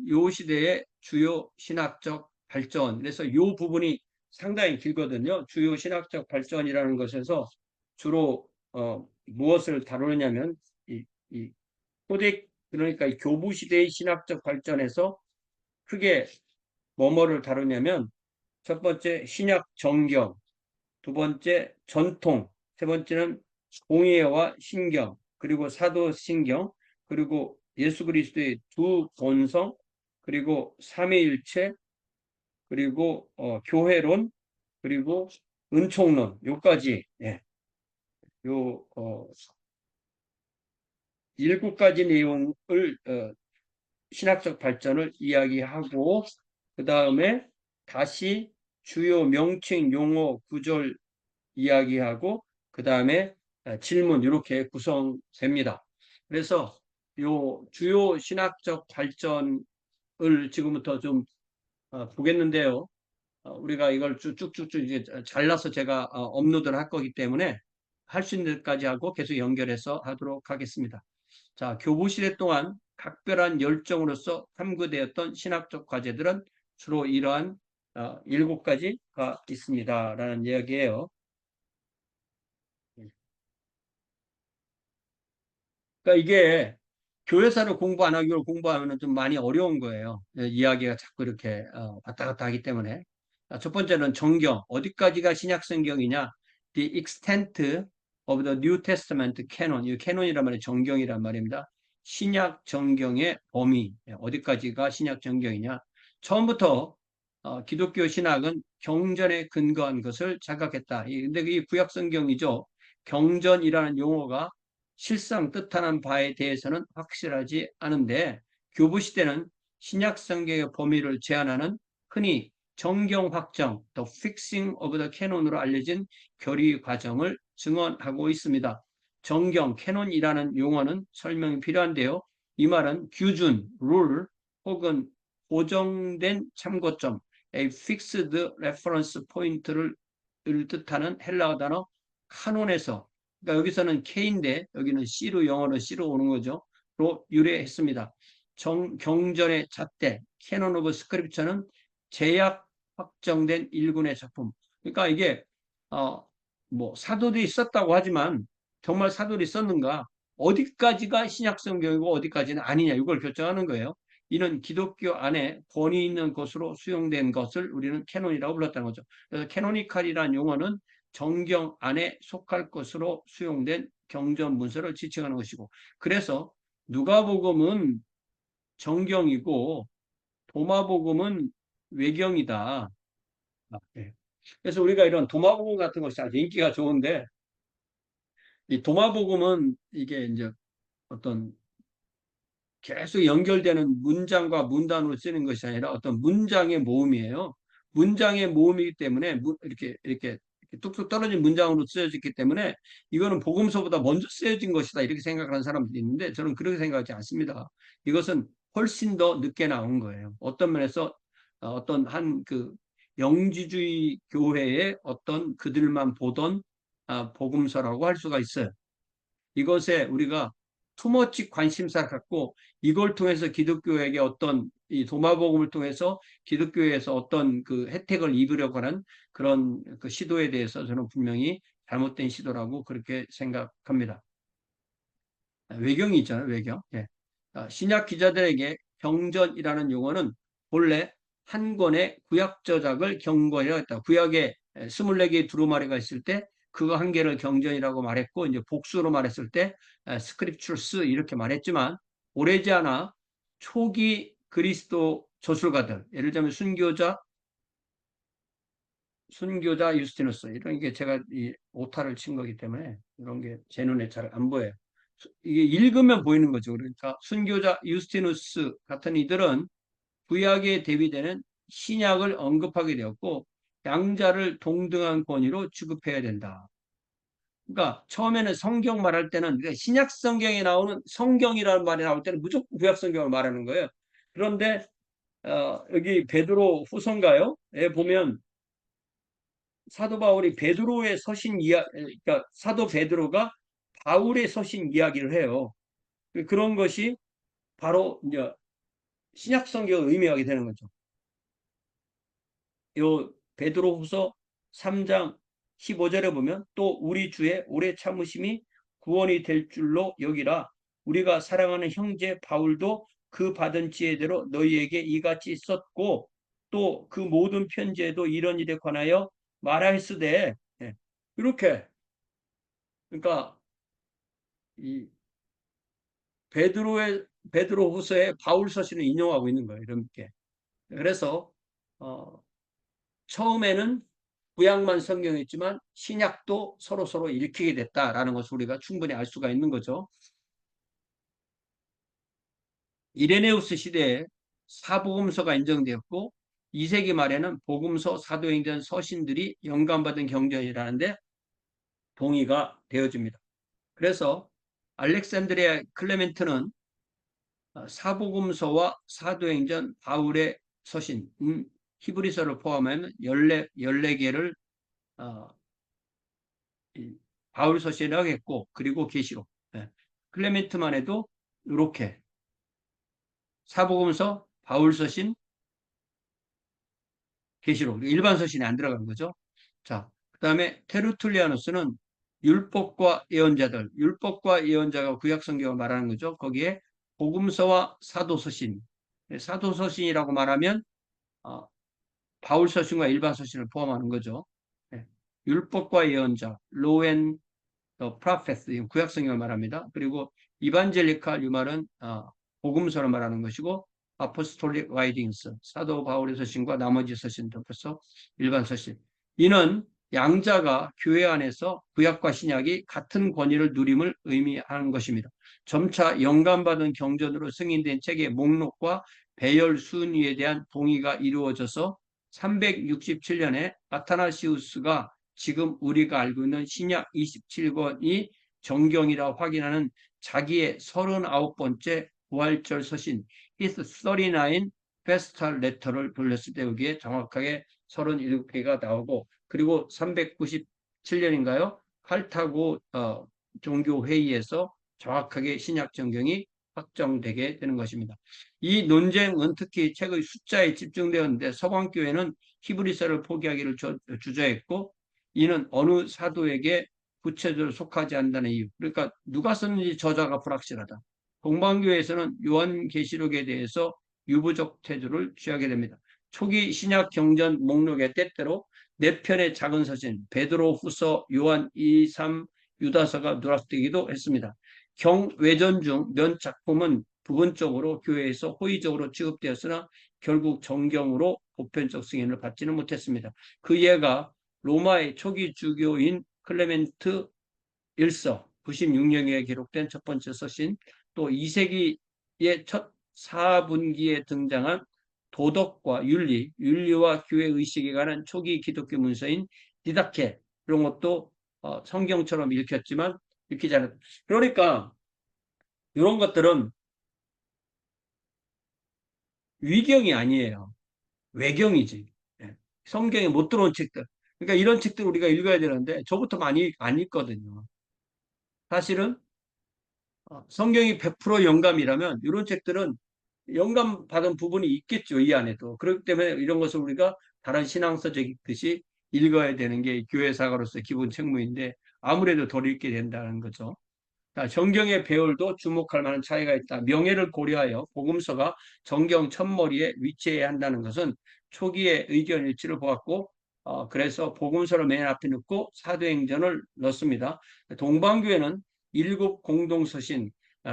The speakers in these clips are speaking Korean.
요 시대의 주요 신학적 발전. 그래서 요 부분이 상당히 길거든요. 주요 신학적 발전이라는 것에서 주로 무엇을 다루느냐면 이 초대 그러니까 이 교부 시대의 신학적 발전에서 크게 뭐뭐를 다루냐면 첫 번째 신약 정경, 두 번째 전통, 세 번째는 공예와 신경, 그리고 사도신경, 그리고 예수 그리스도의 두 본성, 그리고 삼위일체, 그리고 교회론, 그리고 은총론, 요까지, 예, 요 7가지 내용을 신학적 발전을 이야기하고 그 다음에 다시 주요 명칭, 용어, 구절 이야기하고 그 다음에 질문 이렇게 구성됩니다. 그래서 요 주요 신학적 발전을 지금부터 좀 보겠는데요. 우리가 이걸 쭉쭉쭉 이제 잘라서 제가 업로드를 할 거기 때문에 할 수 있는 데까지 하고 계속 연결해서 하도록 하겠습니다. 자, 교부 시대 동안 각별한 열정으로서 탐구되었던 신학적 과제들은 주로 이러한 7가지가 있습니다라는 이야기예요. 그러니까 이게 교회사를 공부 안 하기로 공부하면 좀 많이 어려운 거예요. 이야기가 자꾸 이렇게 왔다 갔다 하기 때문에. 첫 번째는 정경. 어디까지가 신약 성경이냐? The extent of the New Testament canon. 이 캐논이란 말이 정경이란 말입니다. 신약 정경의 범위. 어디까지가 신약 정경이냐? 처음부터 기독교 신학은 경전에 근거한 것을 자각했다. 근데 이 구약 성경이죠. 경전이라는 용어가 실상 뜻하는 바에 대해서는 확실하지 않은데 교부 시대는 신약 성경의 범위를 제한하는 흔히 정경 확정, the fixing of the canon으로 알려진 교리 과정을 증언하고 있습니다. 정경, 캐논이라는 용어는 설명이 필요한데요. 이 말은 규준, 룰 혹은 고정된 참고점, a fixed reference point를 뜻하는 헬라어 단어 카논에서 그러니까 여기서는 K인데 여기는 C로 영어로 C로 오는 거죠. 로 유래했습니다. 경전의 잣대, 캐논 오브 스크립처는 제약 확정된 일군의 작품. 그러니까 이게 뭐 사도들이 썼다고 하지만 정말 사도들이 썼는가? 어디까지가 신약 성경이고 어디까지는 아니냐 이걸 결정하는 거예요. 이는 기독교 안에 권위 있는 것으로 수용된 것을 우리는 캐논이라고 불렀다는 거죠. 그래서 캐노니칼이라는 용어는 정경 안에 속할 것으로 수용된 경전 문서를 지칭하는 것이고 그래서 누가복음은 정경이고 도마복음은 외경이다. 네. 그래서 우리가 이런 도마복음 같은 것이 아주 인기가 좋은데 이 도마복음은 이게 이제 어떤 계속 연결되는 문장과 문단으로 쓰는 것이 아니라 어떤 문장의 모음이에요. 문장의 모음이기 때문에 이렇게 뚝뚝 떨어진 문장으로 쓰여졌기 때문에 이거는 복음서보다 먼저 쓰여진 것이다 이렇게 생각하는 사람들이 있는데 저는 그렇게 생각하지 않습니다. 이것은 훨씬 더 늦게 나온 거예요. 어떤 면에서 어떤 한 그 영지주의 교회의 어떤 그들만 보던 복음서라고 할 수가 있어요. 이것에 우리가 투머치 관심사를 갖고 이걸 통해서 기독교에게 어떤 이 도마복음을 통해서 기독교에서 어떤 그 혜택을 입으려고 하는 그런 그 시도에 대해서 저는 분명히 잘못된 시도라고 그렇게 생각합니다. 외경이 있잖아요, 외경. 예. 신약 기자들에게 경전이라는 용어는 본래 한 권의 구약 저작을 경건이라고 했다. 구약에 24개의 두루마리가 있을 때 그거 한 개를 경전이라고 말했고 이제 복수로 말했을 때 스크립처스 이렇게 말했지만 오래지 않아 초기 그리스도 저술가들 예를 들면 순교자 유스티누스 이런 게 제가 이 오타를 친 거기 때문에 이런 게 제 눈에 잘 안 보여요. 이게 읽으면 보이는 거죠. 그러니까 순교자 유스티누스 같은 이들은 구약에 대비되는 신약을 언급하게 되었고 양자를 동등한 권위로 취급해야 된다. 그러니까 처음에는 성경 말할 때는 그러니까 신약 성경에 나오는 성경이라는 말이 나올 때는 무조건 구약 성경을 말하는 거예요. 그런데 여기 베드로 후서인가요? 에 보면 사도 바울이 베드로의 서신 그러니까 사도 베드로가 바울의 서신 이야기를 해요. 그런 것이 바로 이제 신약 성경을 의미하게 되는 거죠. 요 베드로후서 3장 15절에 보면 또 우리 주의 오래 참으심이 구원이 될 줄로 여기라. 우리가 사랑하는 형제 바울도 그 받은 지혜대로 너희에게 이같이 썼고 또 그 모든 편지에도 이런 일에 관하여 말하였으되. 예, 이렇게 그러니까 이 베드로후서의 바울 서신을 인용하고 있는 거예요. 이렇게. 그래서 어, 처음에는 구약만 성경이었지만 신약도 서로 읽히게 됐다라는 것을 우리가 충분히 알 수가 있는 거죠. 이레네우스 시대에 사복음서가 인정되었고 2세기 말에는 복음서, 사도행전, 서신들이 영감받은 경전이라는데 동의가 되어집니다. 그래서 알렉산드리아 클레멘트는 사복음서와 사도행전, 바울의 서신, 히브리서를 포함하면 14개를 바울 서신이라고 했고, 그리고 계시록. 예. 클레멘트만 해도 이렇게 사복음서, 바울 서신, 계시록, 일반 서신이 안 들어간 거죠. 자, 그 다음에 테르툴리아누스는 율법과 예언자들, 율법과 예언자가 구약 성경을 말하는 거죠. 거기에 복음서와 사도서신, 사도서신이라고 말하면 바울 서신과 일반 서신을 포함하는 거죠. 예. 율법과 예언자, 로앤 프로페스, 구약 성경을 말합니다. 그리고 이반젤리칼 이 말은 복음서를 말하는 것이고 아포스톨릭 라이딩스, 사도 바울의 서신과 나머지 서신들, 그래서 일반 서신. 이는 양자가 교회 안에서 구약과 신약이 같은 권위를 누림을 의미하는 것입니다. 점차 영감받은 경전으로 승인된 책의 목록과 배열 순위에 대한 동의가 이루어져서 367년에 아타나시우스가 지금 우리가 알고 있는 신약 27권이 정경이라 확인하는 자기의 39번째 부활절 서신 His 39 Vestal Letter를 돌렸을 때 여기에 정확하게 37개가 나오고, 그리고 397년인가요? 칼타고 종교회의에서 정확하게 신약 정경이 확정되게 되는 것입니다. 이 논쟁은 특히 책의 숫자에 집중되었는데 서방교회는 히브리서를 포기하기를 주저했고, 이는 어느 사도에게 구체적으로 속하지 않는다는 이유. 그러니까 누가 썼는지 저자가 불확실하다. 동방교회에서는 요한계시록에 대해서 유보적 태도를 취하게 됩니다. 초기 신약 경전 목록에 때때로 4편의 작은 서신, 베드로 후서, 요한 2, 3, 유다서가 누락되기도 했습니다. 경외전 중 몇 작품은 부분적으로 교회에서 호의적으로 취급되었으나 결국 정경으로 보편적 승인을 받지는 못했습니다. 그 예가 로마의 초기 주교인 클레멘트 1서 96년에 기록된 첫 번째 서신, 또 2세기의 첫 4분기에 등장한 도덕과 윤리와 교회 의식에 관한 초기 기독교 문서인 디다케, 이런 것도 성경처럼 읽혔지만 읽히지 않았다. 그러니까 이런 것들은 위경이 아니에요. 외경이지. 예. 성경에 못 들어온 책들. 그러니까 이런 책들 우리가 읽어야 되는데 저부터 많이 안 읽거든요. 사실은 성경이 100% 영감이라면 이런 책들은 영감 받은 부분이 있겠죠. 이 안에도. 그렇기 때문에 이런 것을 우리가 다른 신앙서적 읽듯이 읽어야 되는 게 교회 사가로서 기본 책무인데 아무래도 덜 읽게 된다는 거죠. 자, 정경의 배열도 주목할 만한 차이가 있다. 명예를 고려하여 복음서가 정경 첫머리에 위치해야 한다는 것은 초기의 의견 일치를 보았고, 그래서 복음서를 맨 앞에 넣고 사도행전을 넣습니다. 동방교회는 일곱 공동서신,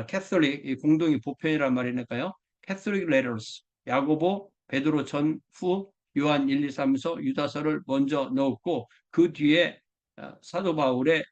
캐톨릭, 공동이 보편이란 말이니까요. 캐톨릭 레터스, 야고보, 베드로 전후, 요한 1, 2, 3서, 유다서를 먼저 넣었고, 그 뒤에 사도 바울의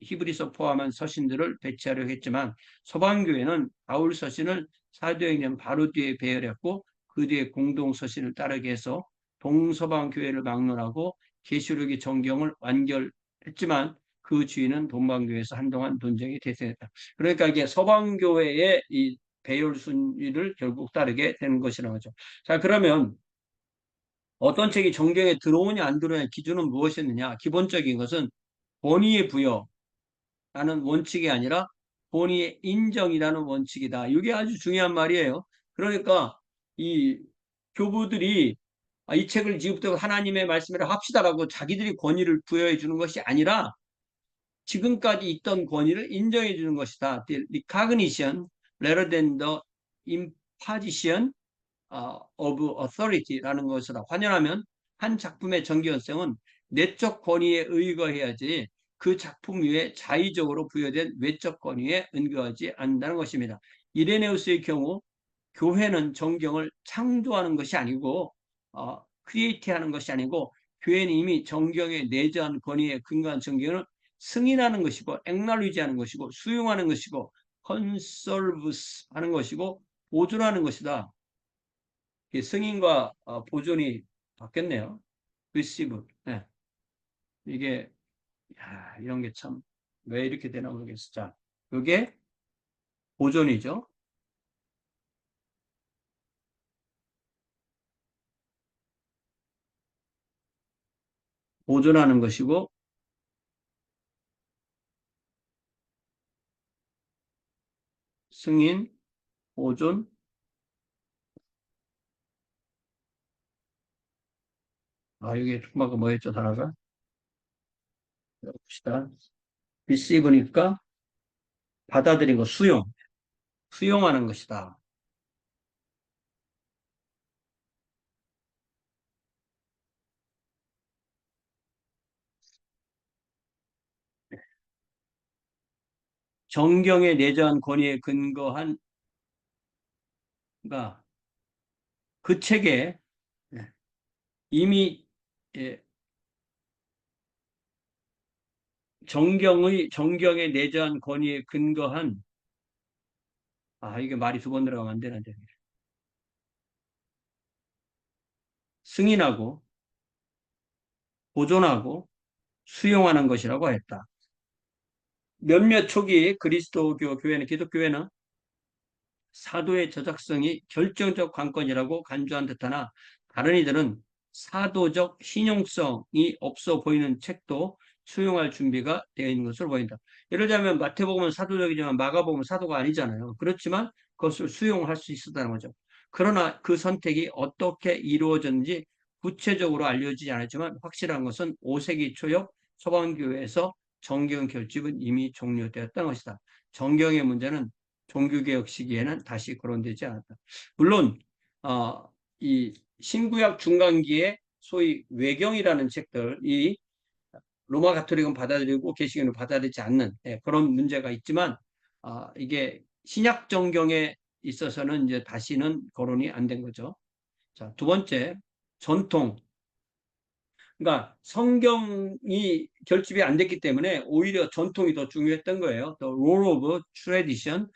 히브리서 포함한 서신들을 배치하려 했지만 서방교회는 바울 서신을 사도행전 바로 뒤에 배열했고 그 뒤에 공동 서신을 따르게 해서 동서방 교회를 막론하고 계시록의 정경을 완결했지만 그 주인은 동방교회에서 한동안 논쟁이 대세했다. 그러니까 이게 서방교회의 이 배열 순위를 결국 따르게 되는 것이라는 거죠. 자, 그러면 어떤 책이 정경에 들어오냐 안 들어오냐 기준은 무엇이었느냐? 기본적인 것은 본의의 부여, 라는 원칙이 아니라 본의의 인정이라는 원칙이다. 이게 아주 중요한 말이에요. 그러니까 이 교부들이 이 책을 지금부터 하나님의 말씀이라 합시다라고 자기들이 권위를 부여해 주는 것이 아니라 지금까지 있던 권위를 인정해 주는 것이다. The recognition rather than the imposition of authority라는 것이다. 환연하면 한 작품의 정기현성은 내적 권위에 의거해야지 그 작품 위에 자의적으로 부여된 외적 권위에 은거하지 않는다는 것입니다. 이레네우스의 경우 교회는 정경을 창조하는 것이 아니고 크리에이트하는 것이 아니고 교회는 이미 정경의 내재한 권위에 근거한 정경을 승인하는 것이고 액날리지하는 것이고 수용하는 것이고 컨설브스 하는 것이고 보존하는 것이다. 승인과 보존이 바뀌었네요. receive. 네. 이게 이런 게 참 왜 이렇게 되나 모르겠어. 자, 이게 보존이죠. 보존하는 것이고 승인, 보존. 이게 정말 뭐였죠, 단어가? 봅시다. receive니까 받아들인 거, 수용하는 것이다. 정경의 내재한 권위에 근거한 그 책에 이미 예, 정경의 내재한 권위에 근거한 이게 말이 두 번 들어가면 안 되는데 승인하고 보존하고 수용하는 것이라고 했다. 몇몇 초기 그리스도교 교회는 기독교회는 사도의 저작성이 결정적 관건이라고 간주한 듯하나 다른 이들은 사도적 신용성이 없어 보이는 책도 수용할 준비가 되어 있는 것으로 보인다. 예를 들자면 마태복음은 사도적이지만 마가복음은 사도가 아니잖아요. 그렇지만 그것을 수용할 수 있었다는 거죠. 그러나 그 선택이 어떻게 이루어졌는지 구체적으로 알려지지 않았지만 확실한 것은 5세기 초역 서방교회에서 정경 결집은 이미 종료되었다는 것이다. 정경의 문제는 종교개혁 시기에는 다시 거론되지 않았다. 물론 이 신구약 중간기에 소위 외경이라는 책들이 로마 가톨릭은 받아들이고 개신교는 받아들이지 않는 그런 문제가 있지만 이게 신약 정경에 있어서는 이제 다시는 거론이 안 된 거죠. 자, 두 번째, 전통. 그러니까 성경이 결집이 안 됐기 때문에 오히려 전통이 더 중요했던 거예요. The role of tradition.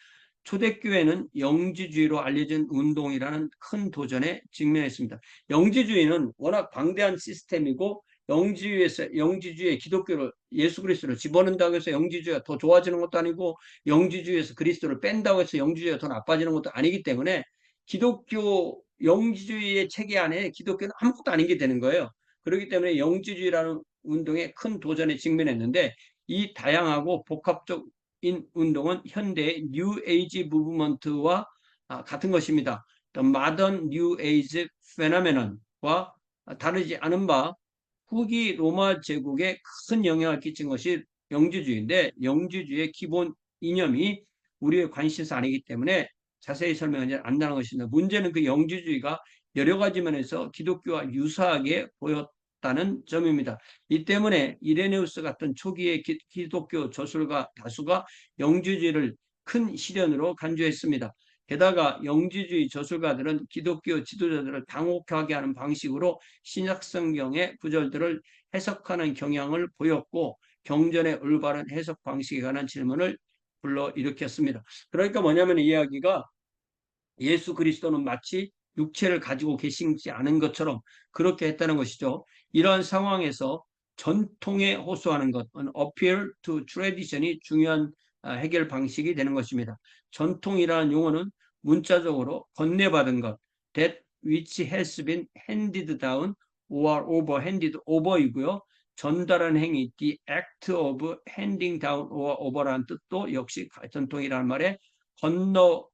초대교회는 영지주의로 알려진 운동이라는 큰 도전에 직면했습니다. 영지주의는 워낙 방대한 시스템이고 영지주의에 기독교를 예수 그리스도를 집어넣는다고 해서 영지주의가 더 좋아지는 것도 아니고 영지주의에서 그리스도를 뺀다고 해서 영지주의가 더 나빠지는 것도 아니기 때문에 기독교 영지주의의 체계 안에 기독교는 아무것도 아닌 게 되는 거예요. 그렇기 때문에 영지주의라는 운동에 큰 도전에 직면했는데 이 다양하고 복합적 운동은 현대의 뉴 에이지 무브먼트와 같은 것입니다. The modern New Age phenomenon과 다르지 않은 바 후기 로마 제국에 큰 영향을 끼친 것이 영지주의인데 영지주의의 기본 이념이 우리의 관심사 아니기 때문에 자세히 설명하지 않는다는 것입니다. 문제는 그 영지주의가 여러 가지 면에서 기독교와 유사하게 보였다는 점입니다. 이 때문에 이레네우스 같은 초기의 기독교 저술가 다수가 영지주의를 큰 시련으로 간주했습니다. 게다가 영지주의 저술가들은 기독교 지도자들을 당혹하게 하는 방식으로 신약성경의 구절들을 해석하는 경향을 보였고 경전의 올바른 해석 방식에 관한 질문을 불러일으켰습니다. 그러니까 뭐냐면 이 이야기가 예수 그리스도는 마치 육체를 가지고 계시지 않은 것처럼 그렇게 했다는 것이죠. 이러한 상황에서 전통에 호소하는 것, appeal to tradition이 중요한 해결 방식이 되는 것입니다. 전통이라는 용어는 문자적으로 건네받은 것, that which has been handed down or over, handed over이고요. 전달한 행위, the act of handing down or over라는 뜻도 역시 전통이라는 말에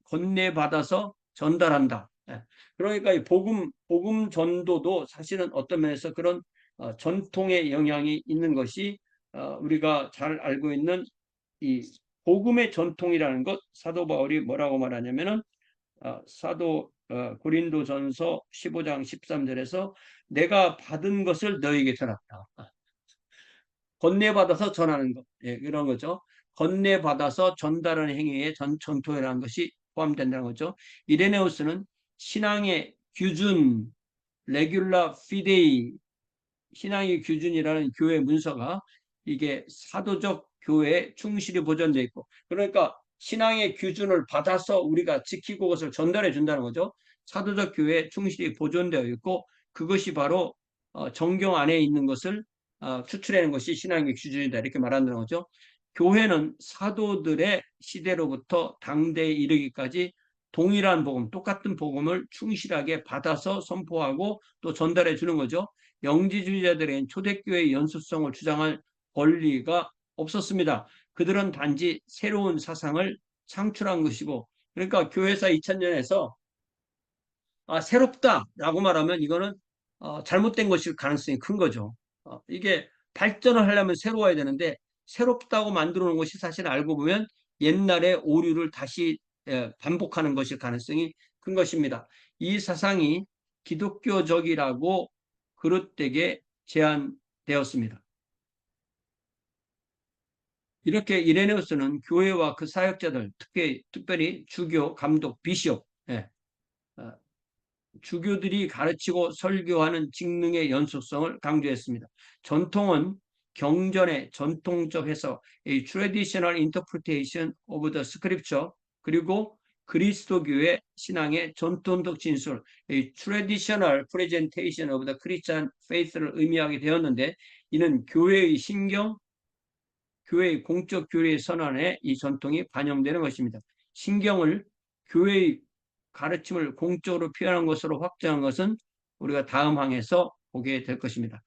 건네받아서 전달한다. 예. 그러니까 이 복음 전도도 사실은 어떤 면에서 그런 전통의 영향이 있는 것이 우리가 잘 알고 있는 이 복음의 전통이라는 것, 사도 바울이 뭐라고 말하냐면은 사도 고린도전서 15장 13절에서 내가 받은 것을 너에게 전했다. 건네받아서 전하는 것, 예, 이런 거죠. 건네받아서 전달하는 행위에 전통이라는 것이 포함된다는 거죠. 이레네우스는 신앙의 규준, 레귤라 피데이, 신앙의 규준이라는 교회 문서가 이게 사도적 교회에 충실히 보존되어 있고, 그러니까 신앙의 규준을 받아서 우리가 지키고 그것을 전달해 준다는 거죠. 사도적 교회에 충실히 보존되어 있고, 그것이 바로 정경 안에 있는 것을 추출하는 것이 신앙의 규준이다, 이렇게 말한다는 거죠. 교회는 사도들의 시대로부터 당대에 이르기까지 동일한 복음, 똑같은 복음을 충실하게 받아서 선포하고 또 전달해 주는 거죠. 영지주의자들은 초대교회의 연수성을 주장할 권리가 없었습니다. 그들은 단지 새로운 사상을 창출한 것이고, 그러니까 교회사 2000년에서 새롭다라고 말하면 이거는 잘못된 것일 가능성이 큰 거죠. 이게 발전을 하려면 새로워야 되는데 새롭다고 만들어 놓은 것이 사실 알고 보면 옛날의 오류를 다시 반복하는 것일 가능성이 큰 것입니다. 이 사상이 기독교적이라고 그릇되게 제안되었습니다. 이렇게 이레네우스는 교회와 그 사역자들, 특별히 주교, 감독, 비숍, 예, 어, 주교들이 가르치고 설교하는 직능의 연속성을 강조했습니다. 전통은 경전의 전통적 해석, a traditional interpretation of the scripture, 그리고 그리스도교의 신앙의 전통적 진술, a traditional presentation of the Christian faith를 의미하게 되었는데, 이는 교회의 신경, 교회의 공적 교리의 선언에 이 전통이 반영되는 것입니다. 신경을 교회의 가르침을 공적으로 표현한 것으로 확정한 것은 우리가 다음 항에서 보게 될 것입니다.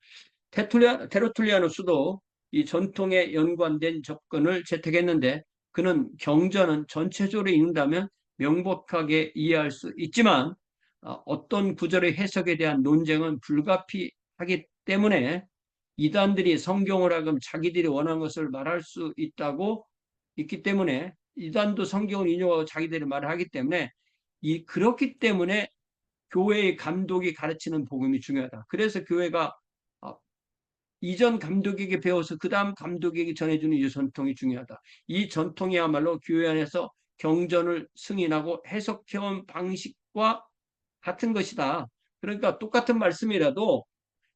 테르툴리아누스도 이 전통에 연관된 접근을 채택했는데, 그는 경전은 전체적으로 읽는다면 명백하게 이해할 수 있지만 어떤 구절의 해석에 대한 논쟁은 불가피하기 때문에 이단들이 성경을 하금 자기들이 원하는 것을 말할 수 있기 때문에, 이단도 성경을 인용하고 자기들이 말을 하기 때문에, 그렇기 때문에 교회의 감독이 가르치는 복음이 중요하다. 그래서 교회가 이전 감독에게 배워서 그 다음 감독에게 전해주는 이 전통이 중요하다. 이 전통이야말로 교회 안에서 경전을 승인하고 해석해온 방식과 같은 것이다. 그러니까 똑같은 말씀이라도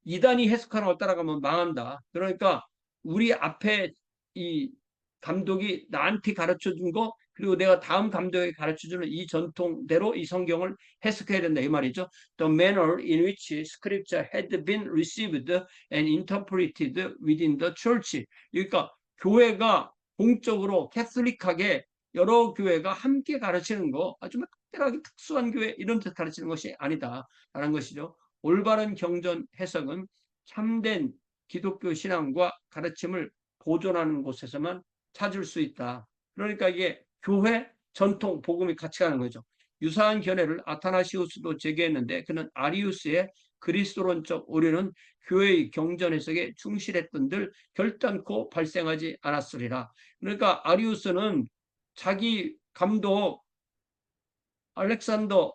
이단이 해석하는 걸 따라가면 망한다. 그러니까 우리 앞에 이 감독이 나한테 가르쳐 준 거, 그리고 내가 다음 감독에게 가르쳐 주는 이 전통대로 이 성경을 해석해야 된다, 이 말이죠. The manner in which scripture had been received and interpreted within the church. 그러니까 교회가 공적으로 캐톨릭하게 여러 교회가 함께 가르치는 거, 아주 특별하게 특수한 교회 이런 데 가르치는 것이 아니다라는 것이죠. 올바른 경전 해석은 참된 기독교 신앙과 가르침을 보존하는 곳에서만 찾을 수 있다. 그러니까 이게 교회, 전통, 복음이 같이 가는 거죠. 유사한 견해를 아타나시우스도 제기했는데, 그는 아리우스의 그리스도론적 오류는 교회의 경전 해석에 충실했던들 결단코 발생하지 않았으리라. 그러니까 아리우스는 자기 감독 알렉산더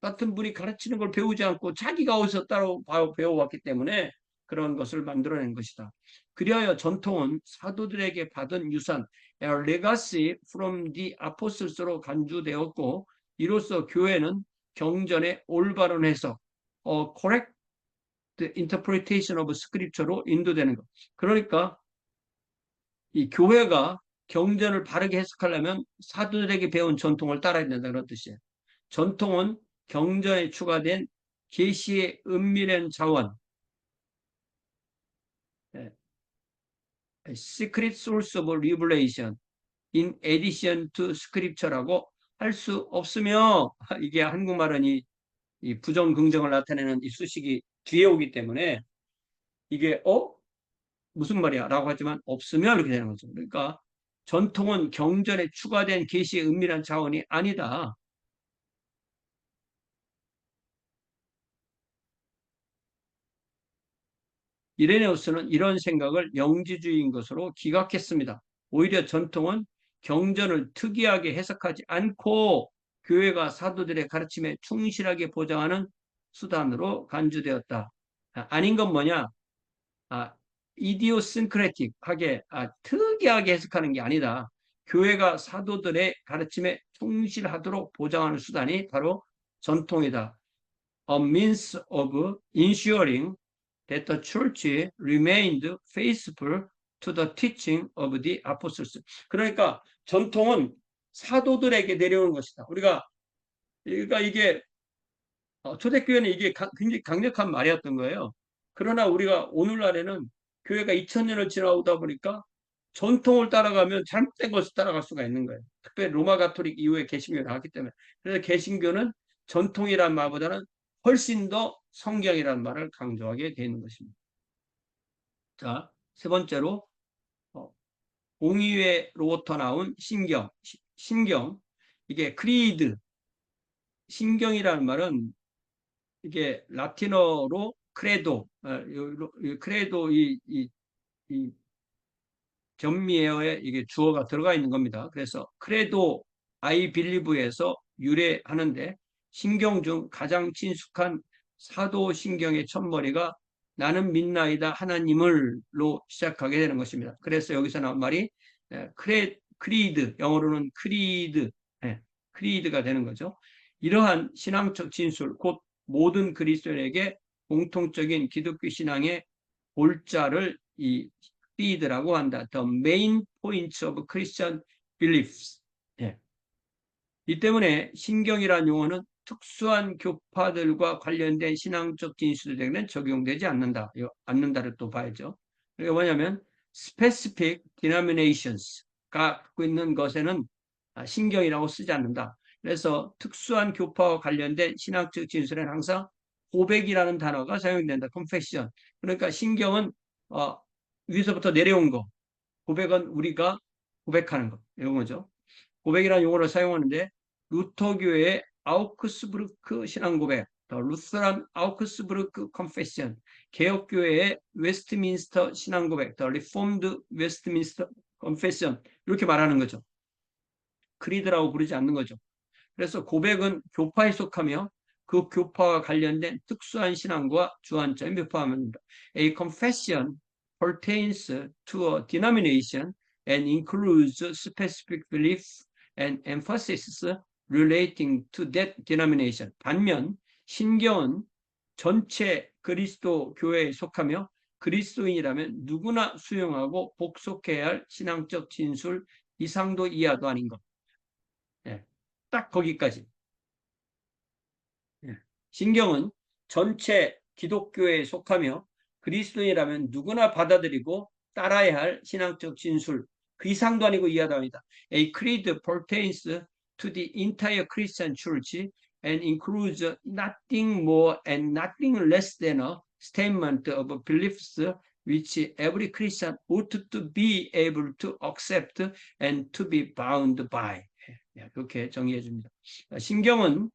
같은 분이 가르치는 걸 배우지 않고 자기가 어디서 따로 배워왔기 때문에 그런 것을 만들어낸 것이다. 그리하여 전통은 사도들에게 받은 유산, a legacy from the apostles로 간주되었고, 이로써 교회는 경전의 올바른 해석, correct interpretation of scripture로 인도되는 것. 그러니까 이 교회가 경전을 바르게 해석하려면 사도들에게 배운 전통을 따라야 된다는 뜻이에요. 전통은 경전에 추가된 계시의 은밀한 자원, secret source of revelation in addition to scripture라고 할 수 없으며, 이게 한국말은 이 부정 긍정을 나타내는 이 수식이 뒤에 오기 때문에 이게 무슨 말이야 라고 하지만 없으면 이렇게 되는 거죠. 그러니까 전통은 경전에 추가된 계시의 은밀한 자원이 아니다. 이레네우스는 이런 생각을 영지주의인 것으로 기각했습니다. 오히려 전통은 경전을 특이하게 해석하지 않고 교회가 사도들의 가르침에 충실하게 보장하는 수단으로 간주되었다. 아닌 건 뭐냐? 아, 이디오싱크레틱하게 특이하게 해석하는 게 아니다. 교회가 사도들의 가르침에 충실하도록 보장하는 수단이 바로 전통이다. A means of ensuring that the church remained faithful to the teaching of the apostles. 그러니까 전통은 사도들에게 내려오는 것이다. 그러니까 이게 초대교회는 이게 굉장히 강력한 말이었던 거예요. 그러나 우리가 오늘날에는 교회가 2000년을 지나오다 보니까 전통을 따라가면 잘못된 것을 따라갈 수가 있는 거예요. 특별히 로마 가톨릭 이후에 개신교가 나왔기 때문에. 그래서 개신교는 전통이란 말보다는 훨씬 더 성경이라는 말을 강조하게 되는 것입니다. 자, 세 번째로 공의회로부터 나온 신경. 이게 크리드, 신경이라는 말은 이게 라틴어로 크레도, 크레도 이 전미어에 이게 주어가 들어가 있는 겁니다. 그래서 크레도 I believe에서 유래하는데 신경 중 가장 친숙한 사도 신경의 첫머리가 나는 믿나이다 하나님을로 시작하게 되는 것입니다. 그래서 여기서 나온 말이 크리드, 영어로는 크리드가 되는 거죠. 이러한 신앙적 진술, 곧 모든 그리스도인에게 공통적인 기독교 신앙의 골자를 이 creed라고 한다. The main points of Christian beliefs. 예. 이 때문에 신경이라는 용어는 특수한 교파들과 관련된 신앙적 진술에게는 적용되지 않는다를 또 봐야죠. 이게 뭐냐면 specific denominations가 갖고 있는 것에는 신경이라고 쓰지 않는다. 그래서 특수한 교파와 관련된 신학적 진술에는 항상 고백이라는 단어가 사용된다. confession. 그러니까 신경은 위에서부터 내려온 거. 고백은 우리가 고백하는 것. 이런 거죠. 고백이라는 용어를 사용하는데 루터교회의 아우크스부르크 신앙고백, 루스란 아우크스부르크 컨페션, 개혁교회의 웨스트민스터 신앙고백, 리폼드 웨스트민스터 컨페션 이렇게 말하는 거죠. 크리드라고 부르지 않는 거죠. 그래서 고백은 교파에 속하며 그 교파와 관련된 특수한 신앙과 주안점이 묘사합니다. A confession pertains to a denomination and includes specific beliefs and emphasis relating to that denomination. 반면 신경은 전체 그리스도 교회에 속하며 그리스도인이라면 누구나 수용하고 복속해야 할 신앙적 진술 이상도 이하도 아닌 것. 예, 딱 거기까지. 예. 신경은 전체 기독교에 속하며 그리스도인이라면 누구나 받아들이고 따라야 할 신앙적 진술 그 이상도 아니고 이하도 아니다. A creed pertains to the entire Christian church and includes nothing more and nothing less than a statement of beliefs which every Christian ought to be able to accept and to be bound by. 그렇게 정의해 줍니다. 신경은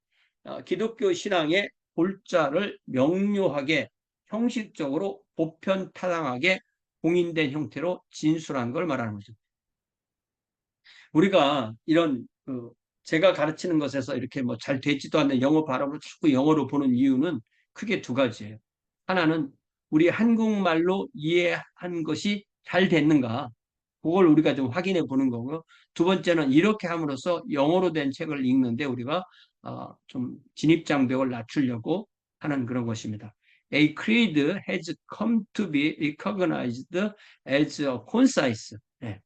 기독교 신앙의 골자를 명료하게 형식적으로 보편타당하게 공인된 형태로 진술한 걸 말하는 거죠. 우리가 이런 제가 가르치는 것에서 이렇게 뭐 잘 되지도 않는 영어 발음을 자꾸 영어로 보는 이유는 크게 두 가지예요. 하나는 우리 한국말로 이해한 것이 잘 됐는가 그걸 우리가 좀 확인해 보는 거고요. 두 번째는 이렇게 함으로써 영어로 된 책을 읽는데 우리가 좀 진입장벽을 낮추려고 하는 그런 것입니다. A creed has come to be recognized as a concise, 네.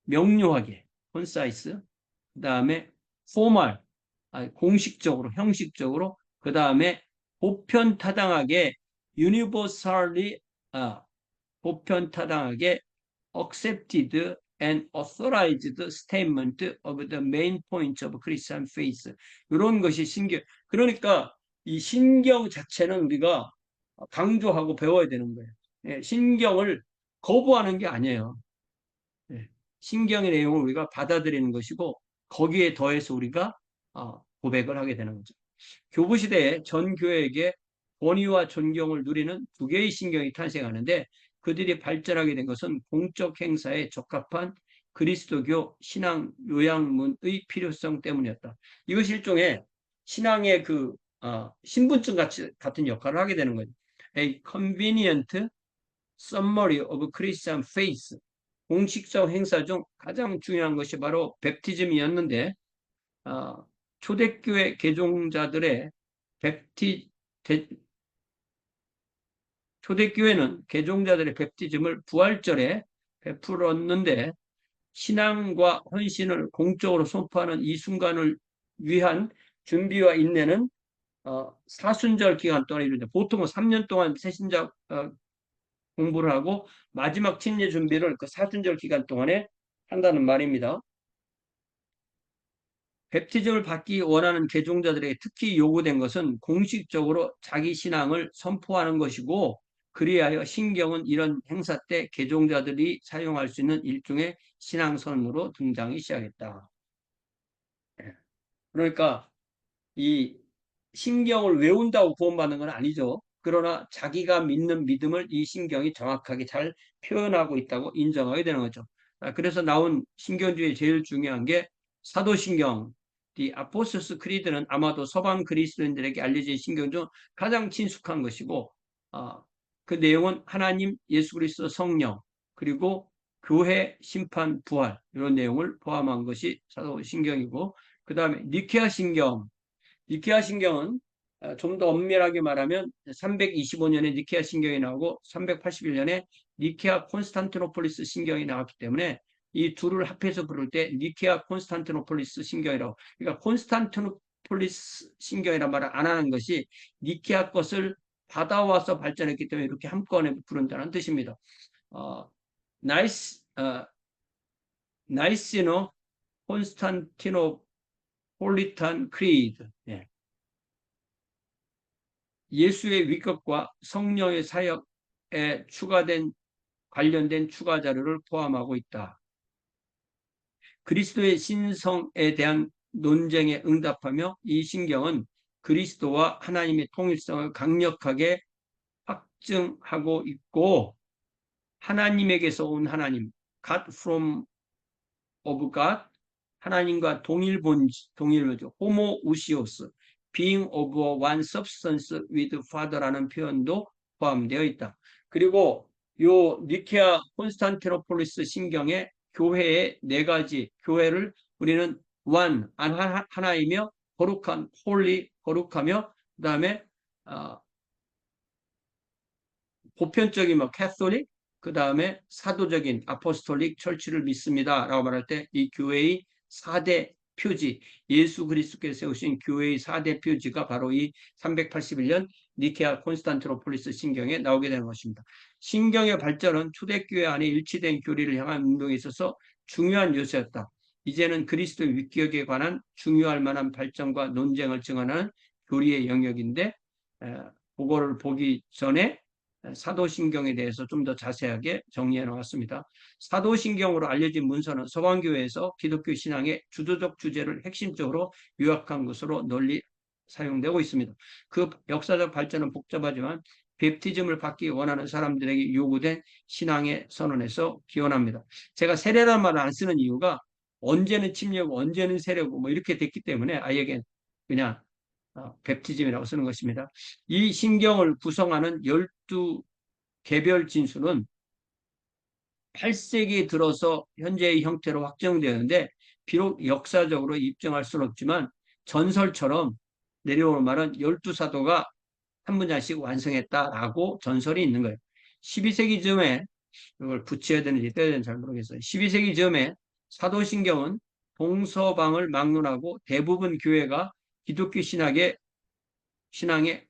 명료하게, concise, 그 다음에 formal, 공식적으로, 형식적으로, 그 다음에 보편타당하게, universally, 보편타당하게 accepted and authorized statement of the main points of Christian faith. 이런 것이 신경. 그러니까 이 신경 자체는 우리가 강조하고 배워야 되는 거예요. 예, 신경을 거부하는 게 아니에요. 예, 신경의 내용을 우리가 받아들이는 것이고 거기에 더해서 우리가 고백을 하게 되는 거죠. 교부 시대에 전 교회에게 권위와 존경을 누리는 두 개의 신경이 탄생하는데 그들이 발전하게 된 것은 공적 행사에 적합한 그리스도교 신앙 요양문의 필요성 때문이었다. 이것이 일종의 신앙의 신분증 같은 역할을 하게 되는 거죠. A convenient summary of Christian faith. 공식적 행사 중 가장 중요한 것이 바로 베프티즘이었는데 초대교회 개종자들의 베프티 초대교회는 개종자들의 베프티즘을 부활절에 베풀었는데 신앙과 헌신을 공적으로 선포하는 이 순간을 위한 준비와 인내는 사순절 기간 동안 이루어져. 보통은 3년 동안 새신자 공부를 하고 마지막 침례 준비를 그 사순절 기간 동안에 한다는 말입니다. 베프티즘을 받기 원하는 개종자들에게 특히 요구된 것은 공식적으로 자기 신앙을 선포하는 것이고 그리하여 신경은 이런 행사 때 개종자들이 사용할 수 있는 일종의 신앙선으로 등장하기 시작했다. 그러니까 이 신경을 외운다고 구원받는 건 아니죠. 그러나 자기가 믿는 믿음을 이 신경이 정확하게 잘 표현하고 있다고 인정하게 되는 거죠. 그래서 나온 신경 중에 제일 중요한 게 사도신경, 이 아포스토스 크리드는 아마도 서방 그리스도인들에게 알려진 신경 중 가장 친숙한 것이고 그 내용은 하나님, 예수 그리스도 성령, 그리고 교회, 심판, 부활 이런 내용을 포함한 것이 사도신경이고 그 다음에 니케아 신경, 니케아 신경은 좀 더 엄밀하게 말하면 325년에 니케아 신경이 나오고 381년에 니케아 콘스탄티노폴리스 신경이 나왔기 때문에 이 둘을 합해서 부를 때 니케아 콘스탄티노폴리스 신경이라고. 그러니까 콘스탄티노폴리스 신경이란 말을 안 하는 것이 니케아 것을 받아와서 발전했기 때문에 이렇게 한꺼번에 부른다는 뜻입니다. 나이스, 나이시노 콘스탄티노폴리탄 크리드. 예. 예수의 위급과 성령의 사역에 추가된 관련된 추가 자료를 포함하고 있다. 그리스도의 신성에 대한 논쟁에 응답하며 이 신경은 그리스도와 하나님의 통일성을 강력하게 확증하고 있고 하나님에게서 온 하나님, God from of God, 하나님과 동일본질, 호모우시오스, being of one substance with Father라는 표현도 포함되어 있다. 그리고 요 니케아 콘스탄티노폴리스 신경의 교회의 네 가지 교회를 우리는 one 하나이며 거룩한 홀리 거룩하며 그 다음에 보편적인 캐톨릭 그 다음에 사도적인 아포스톨릭 철치를 믿습니다 라고 말할 때 이 교회의 4대 표지, 예수 그리스도께서 세우신 교회의 4대 표지가 바로 이 381년 니케아 콘스탄티노폴리스 신경에 나오게 되는 것입니다. 신경의 발전은 초대교회 안에 일치된 교리를 향한 운동에 있어서 중요한 요소였다. 이제는 그리스도 위격에 관한 중요할 만한 발전과 논쟁을 증언하는 교리의 영역인데 그거를 보기 전에 사도신경에 대해서 좀 더 자세하게 정리해 놓았습니다. 사도신경으로 알려진 문서는 서방교회에서 기독교 신앙의 주도적 주제를 핵심적으로 요약한 것으로 널리 사용되고 있습니다. 그 역사적 발전은 복잡하지만 베프티즘을 받기 원하는 사람들에게 요구된 신앙의 선언에서 기원합니다. 제가 세례란 말을 안 쓰는 이유가 언제는 침례고 언제는 세례고 뭐 이렇게 됐기 때문에 아예게 그냥 베프티즘이라고 쓰는 것입니다. 이 신경을 구성하는 12 개별 진수는 8세기 들어서 현재의 형태로 확정되었는데 비록 역사적으로 입증할 수는 없지만 전설처럼 내려오는 말은 12사도가 한 분야씩 완성했다라고 전설이 있는 거예요. 12세기 즈음에 이걸 붙여야 되는지 떼야 되는지 잘 모르겠어요. 12세기 즈음에 사도신경은 동서방을 막론하고 대부분 교회가 기독교 신앙에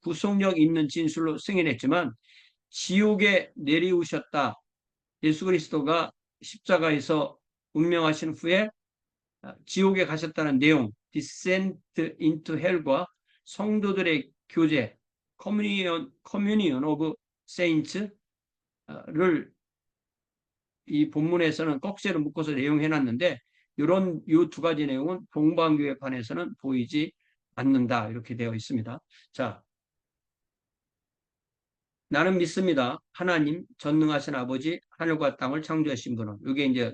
구속력 있는 진술로 승인했지만 지옥에 내리우셨다. 예수 그리스도가 십자가에서 운명하신 후에 지옥에 가셨다는 내용, descent into hell과 성도들의 교제, communion of saints를 이 본문에서는 꼭지를 묶어서 내용해 놨는데 이런 이 두 가지 내용은 동방교회판에서는 보이지 않는다 이렇게 되어 있습니다. 자, 나는 믿습니다. 하나님, 전능하신 아버지, 하늘과 땅을 창조하신 분은. 이게 이제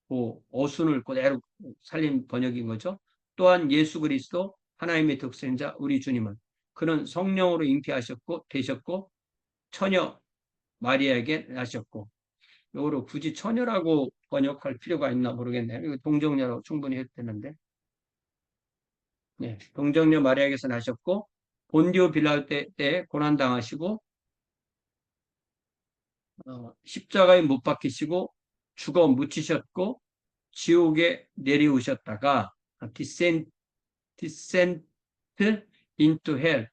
그 어순을 그대로 살린 번역인 거죠. 또한 예수 그리스도, 하나님의 독생자, 우리 주님은. 그는 성령으로 잉태하셨고, 되셨고, 처녀 마리아에게 나셨고. 요거를 굳이 처녀라고 번역할 필요가 있나 모르겠네요. 이거 동정녀로 충분히 해도 되는데. 네, 동정녀 마리아에게서 나셨고, 본디오 빌라도 때 고난당하시고, 십자가에 못 박히시고 죽어 묻히셨고 지옥에 내려오셨다가 디센트 into hell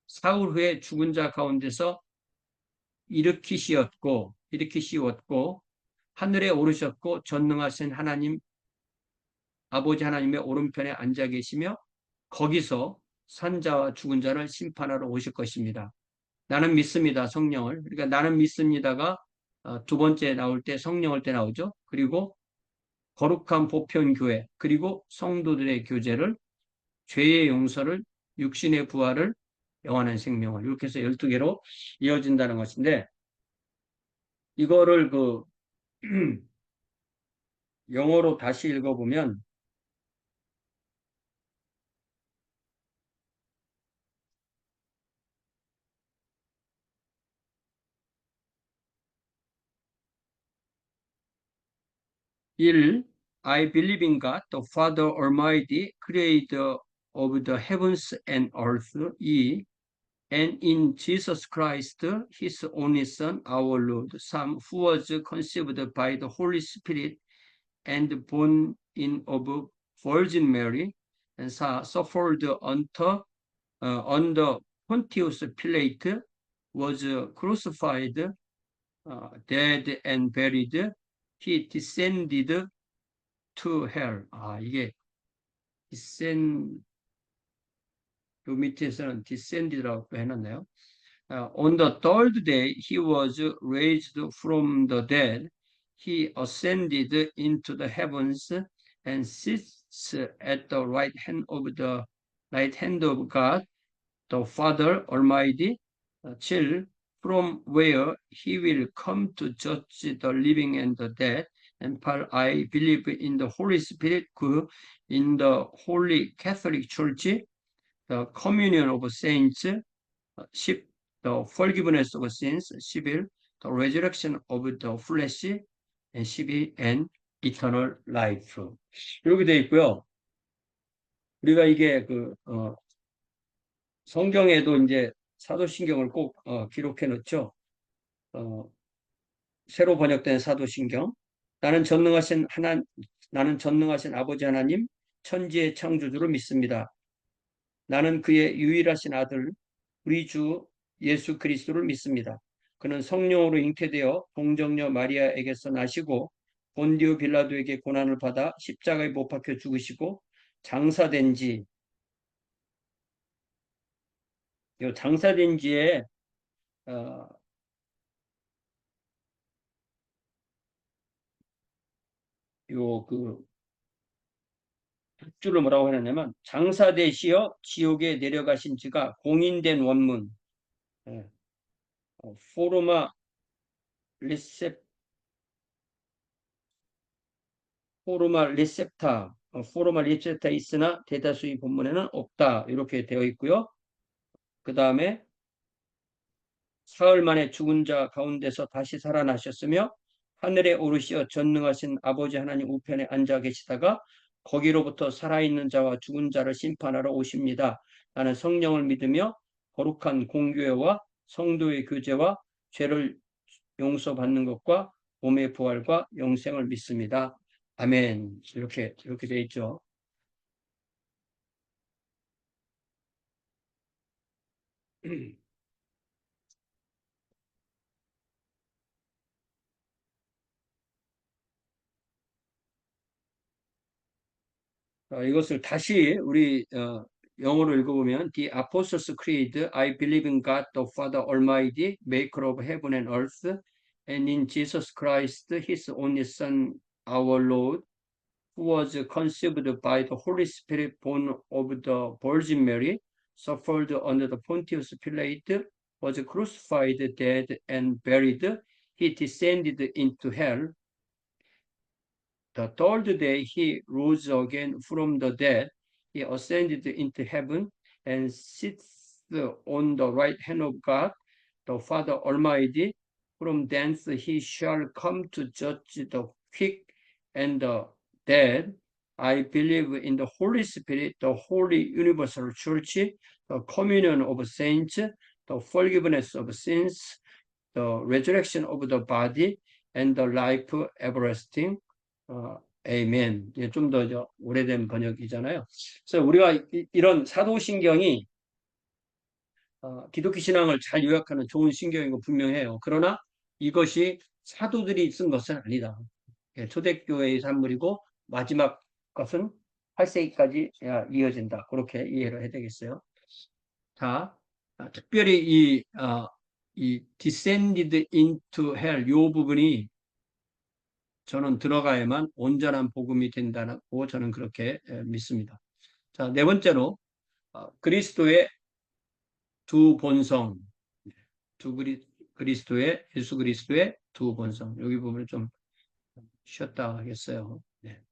사흘 후에 죽은 자 가운데서 일으키시었고 하늘에 오르셨고 전능하신 하나님 아버지 하나님의 오른편에 앉아 계시며 거기서 산자와 죽은 자를 심판하러 오실 것입니다. 나는 믿습니다. 성령을. 그러니까 나는 믿습니다가 두 번째 나올 때 성령을 때 나오죠. 그리고 거룩한 보편교회, 그리고 성도들의 교제를, 죄의 용서를, 육신의 부활을, 영원한 생명을 이렇게 해서 12개로 이어진다는 것인데 이거를 영어로 다시 읽어보면 1. I believe in God, the Father Almighty, creator of the heavens and earth. 2. And in Jesus Christ, his only Son, our Lord, Son, who was conceived by the Holy Spirit and born in of Virgin Mary, and suffered under Pontius Pilate, was crucified, dead and buried. He descended to hell. 이게 descend, 요 밑에서는 descended라고 해놨나요? On the third day, he was raised from the dead. He ascended into the heavens and sits at the right hand of God, the Father Almighty, till from where he will come to judge the living and the dead. And Paul, I believe in the Holy Spirit, in the Holy Catholic Church, the communion of saints, 10, the forgiveness of sins, 11, the resurrection of the flesh, and 12, and eternal life. 이렇게 되어 있고요. 우리가 이게 성경에도 이제 사도신경을 꼭 기록해 놓죠. 새로 번역된 사도신경. 나는 전능하신 아버지 하나님, 천지의 창조주를 믿습니다. 나는 그의 유일하신 아들, 우리 주 예수 그리스도를 믿습니다. 그는 성령으로 잉태되어 동정녀 마리아에게서 나시고 본디오 빌라도에게 고난을 받아 십자가에 못 박혀 죽으시고 장사된 지, 요 장사된 지에 어, 요그 줄을 뭐라고 해놨냐면 장사되시어 지옥에 내려가신 지가 공인된 원문, 예, 포르마 리셉 포르마 리셉타 포르마 리셉타 있으나 대다수의 본문에는 없다 이렇게 되어 있고요. 그 다음에 사흘 만에 죽은 자 가운데서 다시 살아나셨으며 하늘에 오르시어 전능하신 아버지 하나님 우편에 앉아 계시다가 거기로부터 살아있는 자와 죽은 자를 심판하러 오십니다. 나는 성령을 믿으며 거룩한 공교회와 성도의 교제와 죄를 용서받는 것과 몸의 부활과 영생을 믿습니다. 아멘. 이렇게 돼 있죠. 이것을 다시 우리 영어로 읽어보면 The Apostles' Creed, I believe in God the Father Almighty, maker of heaven and earth, and in Jesus Christ, his only Son, our Lord, who was conceived by the Holy Spirit, born of the Virgin Mary, suffered under the Pontius Pilate, was crucified, dead, and buried. He descended into hell. The third day he rose again from the dead. He ascended into heaven and sits on the right hand of God, the Father Almighty. From thence he shall come to judge the quick and the dead. I believe in the Holy Spirit, the holy universal church, the communion of saints, the forgiveness of sins, the resurrection of the body, and the life everlasting. 아멘. 좀 더 오래된 번역이잖아요. 그래서 우리가 이런 사도신경이 기독교 신앙을 잘 요약하는 좋은 신경인 거 분명해요. 그러나 이것이 사도들이 쓴 것은 아니다. 초대교회의 산물이고 마지막 것은 8세기까지 이어진다. 그렇게 이해를 해야 되겠어요. 자, 특별히 이 descended into hell 이 부분이 저는 들어가야만 온전한 복음이 된다고 저는 그렇게 믿습니다. 자, 네 번째로 그리스도의 두 본성, 그리스도의 예수 그리스도의 두 본성. 여기 부분을 좀 쉬었다 하겠어요. 네.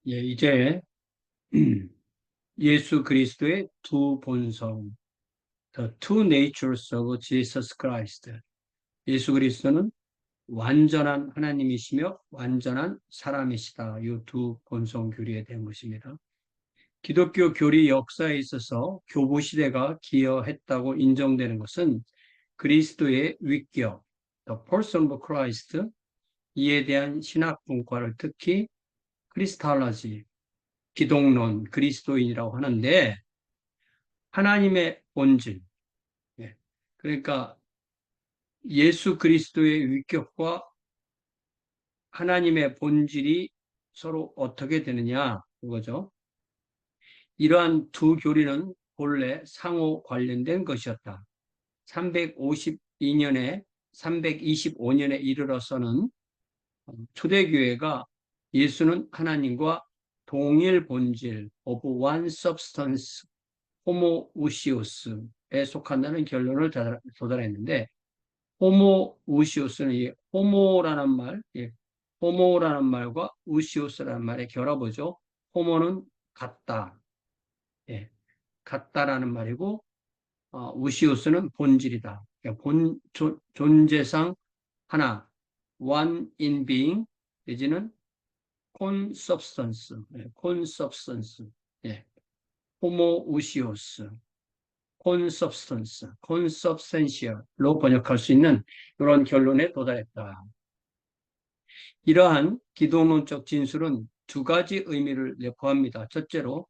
예, 이제 예수 그리스도의 두 본성, the two natures of Jesus Christ. 예수 그리스도는 완전한 하나님이시며 완전한 사람이시다. 이 두 본성 교리에 대한 것입니다. 기독교 교리 역사에 있어서 교부 시대가 기여했다고 인정되는 것은 그리스도의 위격, the person of Christ, 이에 대한 신학 분과를 특히 크리스탈러지, 기독론, 그리스도인이라고 하는데 하나님의 본질, 그러니까 예수 그리스도의 위격과 하나님의 본질이 서로 어떻게 되느냐 그거죠. 이러한 두 교리는 본래 상호 관련된 것이었다. 352년에 325년에 이르러서는 초대교회가 예수는 하나님과 동일 본질 of one substance 호모우시오스에 속한다는 결론을 도달했는데 호모우시오스는 이 호모라는 말, 호모라는 말과 우시오스라는 말의 결합어죠. 호모는 같다, 같다라는 말이고 우시오스는 본질이다. 그러니까 존재상 하나, one in being, 내지는 consubstance, 호모 우시오스, consubstantial로 번역할 수 있는 이런 결론에 도달했다. 이러한 기독론적 진술은 두 가지 의미를 내포합니다. 첫째로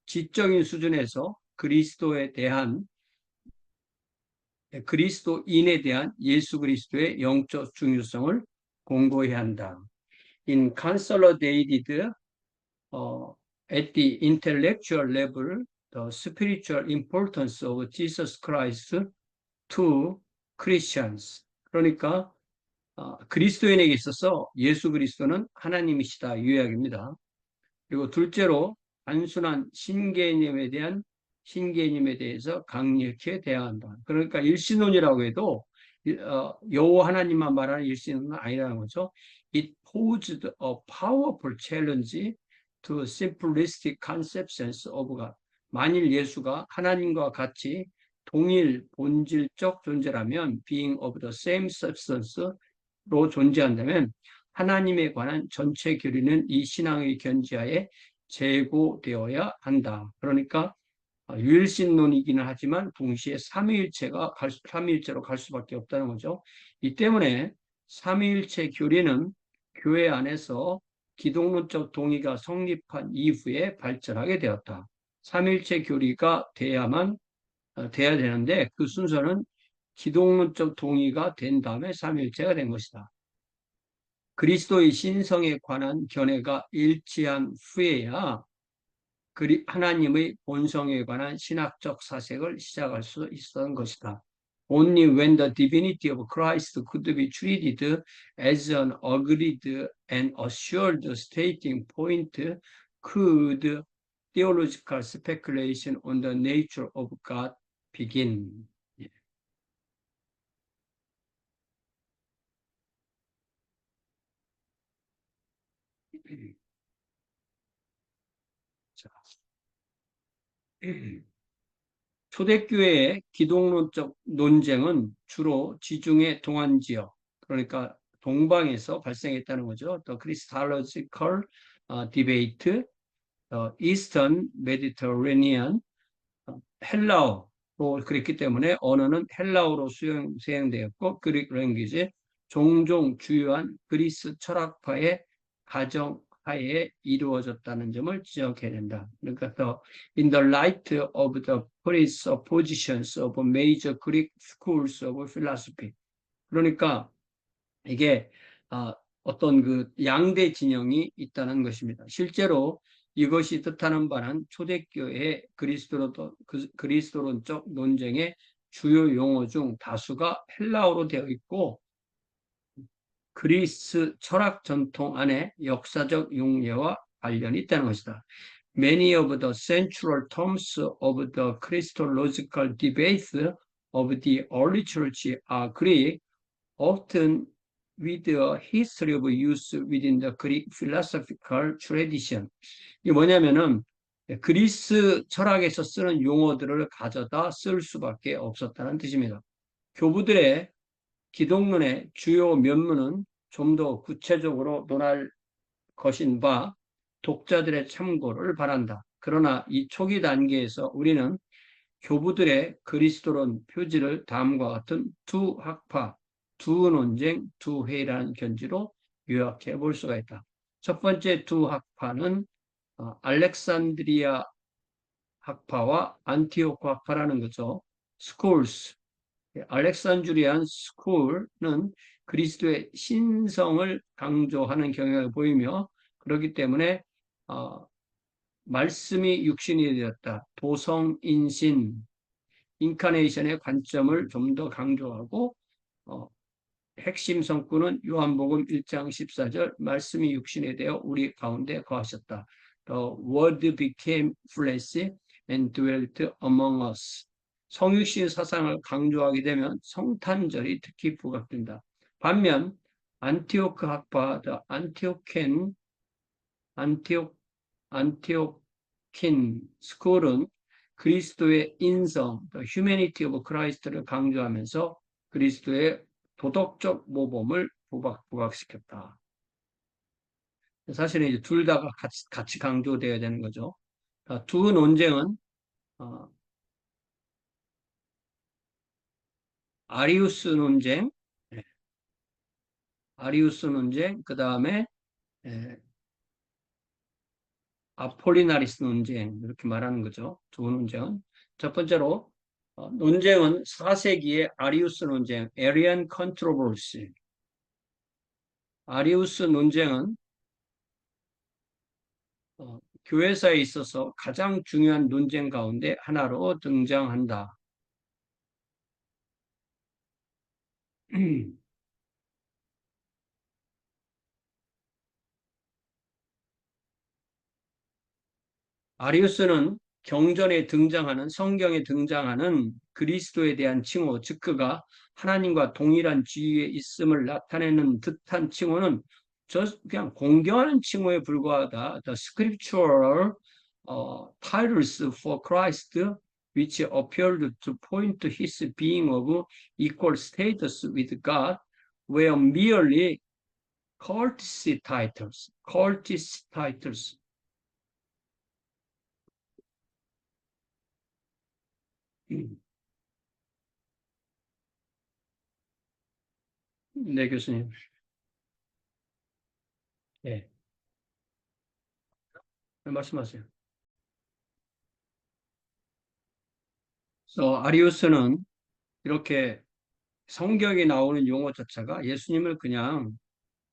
지적인 수준에서 그리스도인에 대한 예수 그리스도의 영적 중요성을 공고히 한다. In consolidated at the intellectual level, the spiritual importance of Jesus Christ to Christians. 그러니까 그리스도인에게 있어서 예수 그리스도는 하나님이시다. 요약입니다. 그리고 둘째로 단순한 신개념에 대해서 강력히 대화한다. 그러니까 일신론이라고 해도 여호와 하나님만 말하는 일신론은 아니라는 거죠. It posed a powerful challenge to simplistic conceptions of God. 만일 예수가 하나님과 같이 동일 본질적 존재라면 being of the same substance로 존재한다면 하나님에 관한 전체 교리는 이 신앙의 견지하에 제고되어야 한다. 그러니까 유일신론이기는 하지만 동시에 삼위일체로 갈 수밖에 없다는 거죠. 이 때문에 삼위일체 교리는 교회 안에서 기독론적 동의가 성립한 이후에 발전하게 되었다. 삼위일체 교리가 돼야 되는데 그 순서는 기독론적 동의가 된 다음에 삼위일체가 된 것이다. 그리스도의 신성에 관한 견해가 일치한 후에야 하나님의 본성에 관한 신학적 사색을 시작할 수 있었던 것이다. Only when the divinity of Christ could be treated as an agreed and assured stating point could theological speculation on the nature of God begin. 자, 초대교회의 기독론적 논쟁은 주로 지중해 동안 지역, 그러니까 동방에서 발생했다는 거죠. The Christological debate, Eastern Mediterranean, 헬라어로 그랬기 때문에 언어는 헬라어로 수행되었고 그릭 랭귀지 종종 주요한 그리스 철학파의 가정하에 이루어졌다는 점을 지적해야 된다. 그러니까 in the light of the presuppositions of major Greek schools of philosophy. 그러니까 이게 어떤 그 양대 진영이 있다는 것입니다. 실제로 이것이 뜻하는 바는 초대교회의 그리스도론적 논쟁의 주요 용어 중 다수가 헬라어로 되어 있고 그리스 철학 전통 안에 역사적 용례와 관련이 있다는 것이다. Many of the central terms of the Christological debates of the early church are Greek, often with a history of use within the Greek philosophical tradition. 이게 뭐냐면은 그리스 철학에서 쓰는 용어들을 가져다 쓸 수밖에 없었다는 뜻입니다. 교부들의 기독론의 주요 면문은 좀 더 구체적으로 논할 것인 바 독자들의 참고를 바란다. 그러나 이 초기 단계에서 우리는 교부들의 그리스도론 표지를 다음과 같은 두 학파, 두 논쟁, 두 회의라는 견지로 요약해 볼 수가 있다. 첫 번째 두 학파는 알렉산드리아 학파와 안티오코 학파라는 거죠. schools, 알렉산드리안 스쿨은 그리스도의 신성을 강조하는 경향을 보이며 그렇기 때문에 말씀이 육신이 되었다. 도성인신, 인카네이션의 관점을 좀 더 강조하고 핵심 성구는 요한복음 1장 14절 말씀이 육신이 되어 우리 가운데 거하셨다. The word became flesh and dwelt among us. 성육신 사상을 강조하게 되면 성탄절이 특히 부각된다. 반면 안티오크 학파, the 안티오킨 스쿨은 그리스도의 인성, the humanity of Christ를 강조하면서 그리스도의 도덕적 모범을 부각시켰다. 사실은 이제 둘 다가 같이 강조되어야 되는 거죠. 두 논쟁은 아리우스 논쟁, 그 다음에 아폴리나리스 논쟁 이렇게 말하는 거죠. 두 논쟁은 첫 번째로 논쟁은 4세기의 아리우스 논쟁, Arian controversy. 아리우스 논쟁은 교회사에 있어서 가장 중요한 논쟁 가운데 하나로 등장한다. 아리우스는 경전에 등장하는 성경에 등장하는 그리스도에 대한 칭호, 즉 그가 하나님과 동일한 지위에 있음을 나타내는 듯한 칭호는 그냥 공경하는 칭호에 불과하다. The scriptural titles for Christ which appeared to point to his being of equal status with God were merely courtesy titles. courtesy titles. 네, 교수님. 예, 말씀하세요. 그래서 아리우스는 이렇게 성경에 나오는 용어 자체가 예수님을 그냥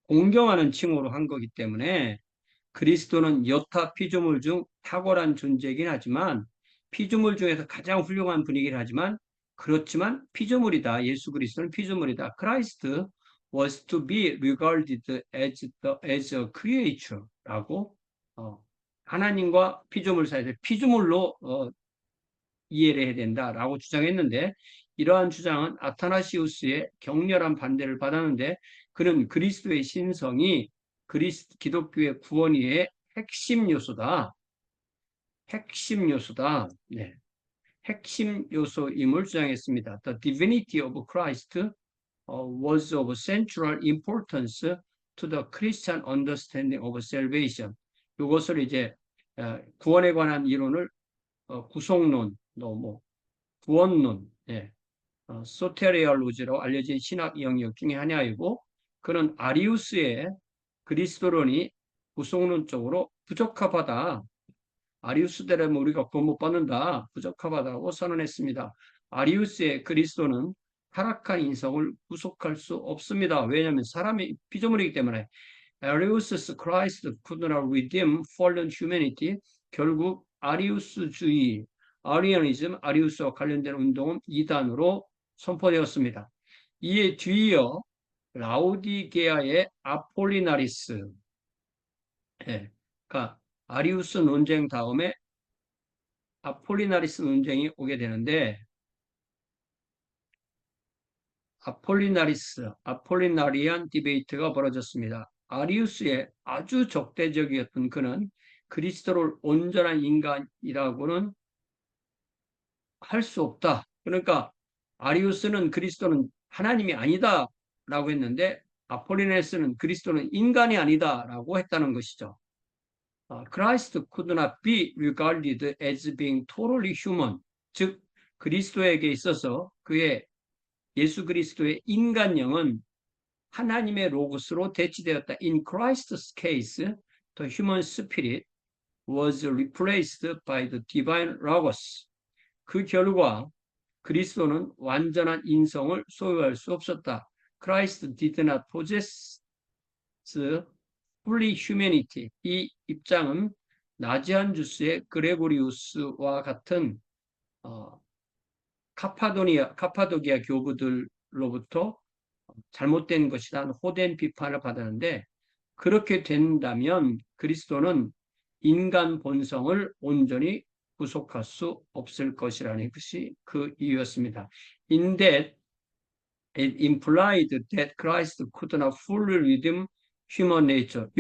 공경하는 칭호로 한 거기 때문에 그리스도는 여타 피조물 중 탁월한 존재이긴 하지만 피조물 중에서 가장 훌륭한 분이긴 하지만 그렇지만 피조물이다. 예수 그리스도는 피조물이다. Christ was to be regarded as a creature라고 하나님과 피조물 사이에서 피조물로 이해를 해야 된다라고 주장했는데 이러한 주장은 아타나시우스의 격렬한 반대를 받았는데 그는 그리스도의 신성이 기독교의 구원의 핵심 요소다. 핵심 요소다. 네. 핵심 요소임을 주장했습니다. The divinity of Christ was of central importance to the Christian understanding of salvation. 이것을 이제 구원에 관한 이론을 구속론, 뭐 구원론, 예, 소테리얼로지로 알려진 신학 영역 중에 하나이고 그는 아리우스의 그리스도론이 구속론적으로 부적합하다. 아리우스대라면 우리가 구원 못 받는다. 부적합하다고 선언했습니다. 아리우스의 그리스도는 타락한 인성을 구속할 수 없습니다. 왜냐하면 사람이 피조물이기 때문에 Arius' Christ could not redeem fallen humanity. 결국 아리우스주의, 아리아니즘, 아리우스와 관련된 운동은 이단으로 선포되었습니다. 이에 뒤이어 라우디게아의 아폴리나리스, 예, 그러니까 아리우스 논쟁 다음에 아폴리나리스 논쟁이 오게 되는데 아폴리나리안 디베이트가 벌어졌습니다. 아리우스의 아주 적대적이었던 그는 그리스도를 온전한 인간이라고는 할 수 없다. 그러니까 아리우스는 그리스도는 하나님이 아니다라고 했는데 아폴리나리스는 그리스도는 인간이 아니다라고 했다는 것이죠. Christ could not be regarded as being totally human. 즉 그리스도에게 있어서 예수 그리스도의 인간형은 하나님의 로고스로 대치되었다. In Christ's case, the human spirit was replaced by the divine logos. 그 결과 그리스도는 완전한 인성을 소유할 수 없었다. Christ did not possess fully humanity. 이 입장은 나지안주스의 그레고리우스와 같은 카파도기아 교부들로부터 잘못된 것이란 호된 비판을 받았는데 그렇게 된다면 그리스도는 인간 본성을 온전히 구속할 수 없을 것이라는 것이 그 이유였습니다. In that it implied that Christ could not fully redeem human nature.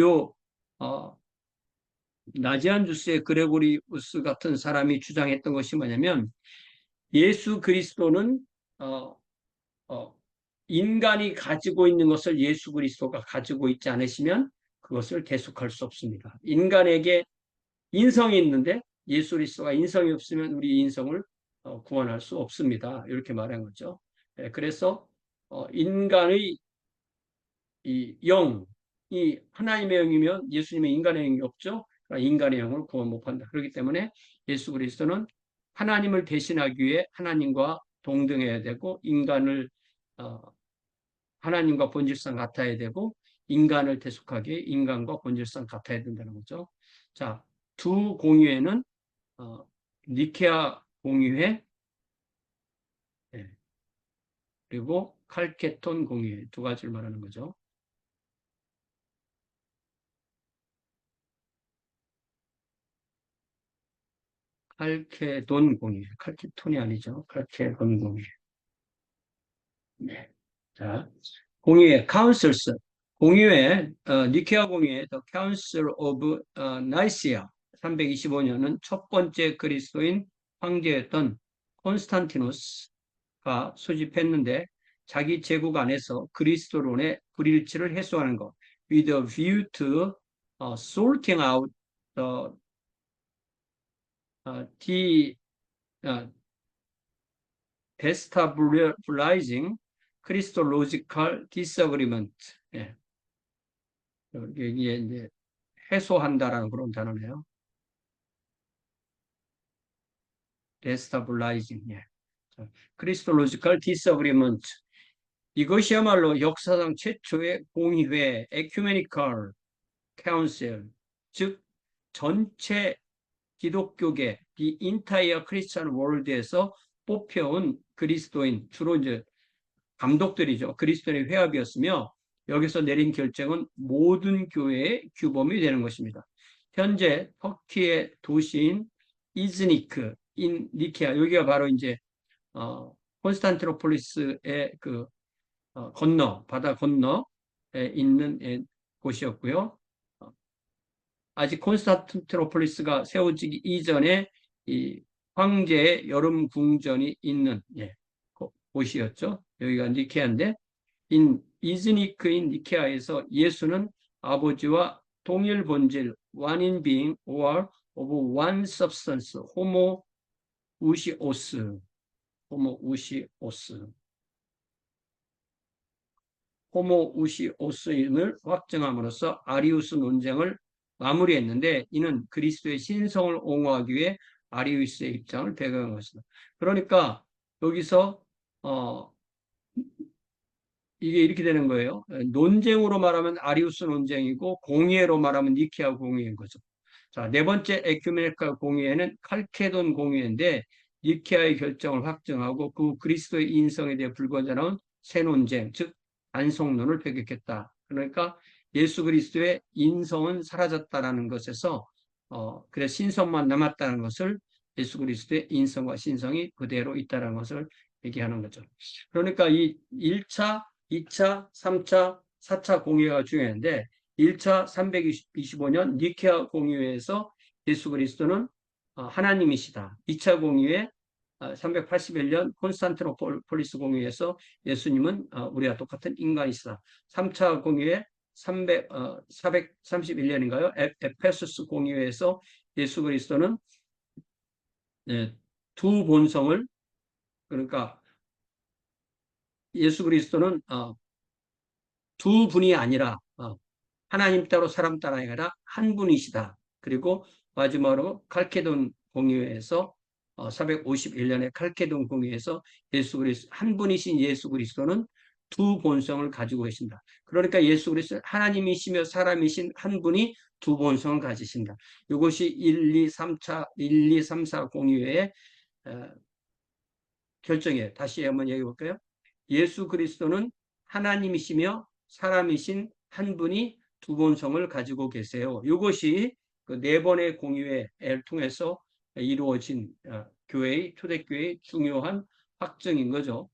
나지안주스의 그레고리우스 같은 사람이 주장했던 것이 뭐냐면 예수 그리스도는 인간이 가지고 있는 것을 예수 그리스도가 가지고 있지 않으시면 그것을 대속할 수 없습니다. 인간에게 인성이 있는데 예수 그리스도가 인성이 없으면 우리 인성을 구원할 수 없습니다. 이렇게 말한 거죠. 그래서 인간의 이 영이 하나님의 영이면 예수님의 인간의 영이 없죠. 그러니까 인간의 영을 구원 못 한다. 그렇기 때문에 예수 그리스도는 하나님을 대신하기 위해 하나님과 동등해야 되고 인간을 하나님과 본질상 같아야 되고 인간을 대속하기에 인간과 본질상 같아야 된다는 거죠. 자, 두 공유회는 니케아 공유회 네, 그리고 칼케톤 공유회 두 가지를 말하는 거죠. 칼케돈 공유회, 칼케톤이 아니죠. 칼케돈 공유회. 네. 자, 공유회, councils, 공유회, 니케아 공유회, the Council of Nicaea 325년은 첫 번째 그리스도인 황제였던 콘스탄티누스가 소집했는데 자기 제국 안에서 그리스도론의 불일치를 해소하는 것, with a view to sorting out the destabilizing Christological disagreement. 예. 여기에 이제 해소한다라는 그런 단어네요. destabilizing. 예. Christological disagreement. 이것이야말로 역사상 최초의 공의회, ecumenical council, 즉 전체 기독교계, the entire Christian world에서 뽑혀온 그리스도인, 주로 이제 감독들이죠. 그리스도인의 회합이었으며 여기서 내린 결정은 모든 교회의 규범이 되는 것입니다. 현재 터키의 도시인 이즈니크, 인 니케아, 여기가 바로 이제 콘스탄티노폴리스의 그 바다 건너에 있는 곳이었고요. 아직 콘스탄티노폴리스가 세워지기 이전에 이 황제의 여름 궁전이 있는 곳이었죠. 여기가 니케아인데 이즈니크인 니케아에서 예수는 아버지와 동일 본질, one in being or of one substance, 호모우시오스, 호모우시오스, 호모우시오스임을 확정함으로써 아리우스 논쟁을 마무리했는데 이는 그리스도의 신성을 옹호하기 위해 아리우스의 입장을 배경한 것입니다. 그러니까 여기서 이게 이렇게 되는 거예요. 논쟁으로 말하면 아리우스 논쟁이고 공의회로 말하면 니케아 공의회인 거죠. 자, 네 번째 에큐메니칼 공의회는 칼케돈 공의회인데 니케아의 결정을 확정하고 그 그리스도의 인성에 대해 불거져나온 새 논쟁, 즉 안성론을 표격했다. 그러니까 예수 그리스도의 인성은 사라졌다라는 것에서 그래서 신성만 남았다는 것을 예수 그리스도의 인성과 신성이 그대로 있다는 것을 얘기하는 거죠. 그러니까 이 1차, 2차, 3차, 4차 공의회가 중요한데 1차 325년 니케아 공의회에서 예수 그리스도는 하나님이시다. 2차 공의회 381년 콘스탄티노폴리스 공의회에서 예수님은 우리와 똑같은 인간이시다. 3차 공의회 431년인가요? 에페소스 공의회에서 예수 그리스도는 두 본성을 그러니까 예수 그리스도는 두 분이 아니라 하나님 따로 사람 따로 아니라 한 분이시다. 그리고 마지막으로 칼케돈 공의회에서 451년에 칼케돈 공의회에서 한 분이신 예수 그리스도는 두 본성을 가지고 계신다. 그러니까 예수 그리스도 하나님이시며 사람이신 한 분이 두 본성을 가지신다. 이것이 1, 2, 3, 4 공의회의 결정이에요. 다시 한번 얘기해 볼까요? 예수 그리스도는 하나님이시며 사람이신 한 분이 두 본성을 가지고 계세요. 이것이 그 네 번의 공의회를 통해서 이루어진 교회의 초대교회의 중요한 확정인 거죠.